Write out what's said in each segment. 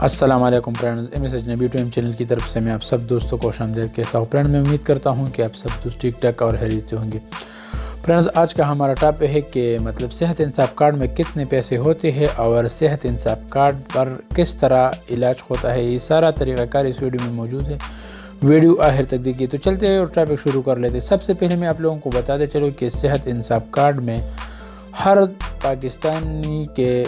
السلام علیکم friends, MSH نبی ٹو ایم چینل کی طرف سے میں آپ سب دوستوں کو خوش آمدید کہتا ہوں۔ فرینڈ میں امید کرتا ہوں کہ آپ سب دوست ٹھیک ٹھاک اور خیریت سے ہوں گے۔ فرینڈز آج کا ہمارا ٹاپک ہے کہ صحت انصاف کارڈ میں کتنے پیسے ہوتے ہیں اور صحت انصاف کارڈ پر کس طرح علاج ہوتا ہے، یہ سارا طریقہ کار اس ویڈیو میں موجود ہے۔ ویڈیو آخر تک دیکھیے۔ تو چلتے ہیں اور ٹاپک شروع کر لیتے ہیں۔ سب سے پہلے میں آپ لوگوں کو بتاتے چلوں کہ صحت انصاف کارڈ میں ہر پاکستانی کے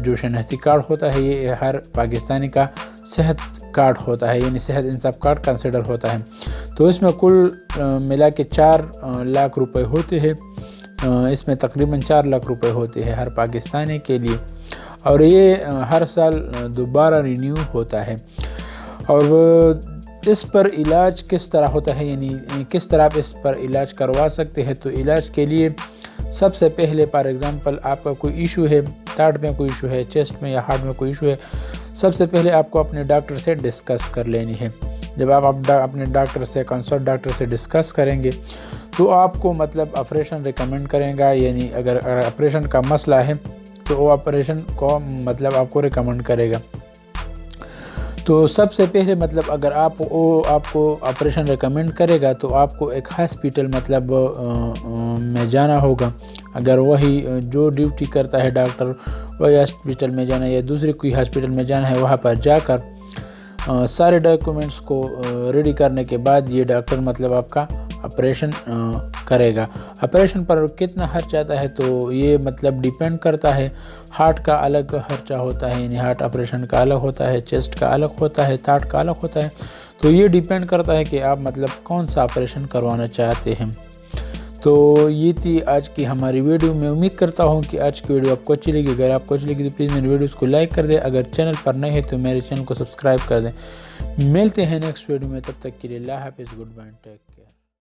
جو شناختی کارڈ ہوتا ہے، یہ ہر پاکستانی کا صحت کارڈ ہوتا ہے، یعنی صحت انصاف کارڈ کنسیڈر ہوتا ہے۔ تو اس میں کل ملا کے 4 لاکھ روپے ہوتے ہیں، اس میں تقریباً 4 لاکھ روپے ہوتے ہیں ہر پاکستانی کے لیے، اور یہ ہر سال دوبارہ رینیو ہوتا ہے۔ اور اس پر علاج کس طرح ہوتا ہے، یعنی کس طرح آپ اس پر علاج کروا سکتے ہیں۔ تو علاج کے لیے سب سے پہلے فار ایگزامپل آپ کا کوئی ایشو ہے، ہارٹ میں کوئی ایشو ہے، چیسٹ میں یا ہارٹ میں کوئی ایشو ہے، سب سے پہلے آپ کو اپنے ڈاکٹر سے ڈسکس کر لینی ہے۔ جب آپ اپنے ڈاکٹر سے کنسلٹ ڈاکٹر سے ڈسکس کریں گے تو آپ کو آپریشن ریکمنڈ کریں گا، یعنی اگر آپریشن کا مسئلہ ہے تو وہ آپریشن کو آپ کو ریکمنڈ کرے گا۔ تو سب سے پہلے اگر آپ کو آپریشن ریکمنڈ کرے گا تو آپ کو ایک ہاسپیٹل میں جانا ہوگا۔ اگر وہی جو ڈیوٹی کرتا ہے ڈاکٹر، وہی ہاسپیٹل میں جانا ہے یا دوسری کوئی ہاسپیٹل میں جانا ہے، وہاں پر جا کر سارے ڈاکیومنٹس کو ریڈی کرنے کے بعد یہ ڈاکٹر آپ کا آپریشن کرے گا۔ آپریشن پر کتنا خرچ آتا ہے تو یہ ڈیپینڈ کرتا ہے۔ ہارٹ کا الگ خرچہ ہوتا ہے، یعنی ہارٹ آپریشن کا الگ ہوتا ہے، چیسٹ کا الگ ہوتا ہے، ہارٹ کا الگ ہوتا ہے۔ تو یہ ڈیپینڈ کرتا ہے کہ آپ کون سا آپریشن کروانا چاہتے ہیں۔ تو یہ تھی آج کی ہماری ویڈیو۔ میں امید کرتا ہوں کہ آج کی ویڈیو آپ کو اچھی لگی۔ اگر آپ کو اچھی لگی تو پلیز میری ویڈیوز کو لائک کر دیں، اگر چینل پر نئے ہیں تو میرے چینل کو سبسکرائب کر دیں۔ ملتے ہیں نیکسٹ ویڈیو میں، تب تک کے لیے اللہ حافظ، گڈ بائے، ٹیک کیئر۔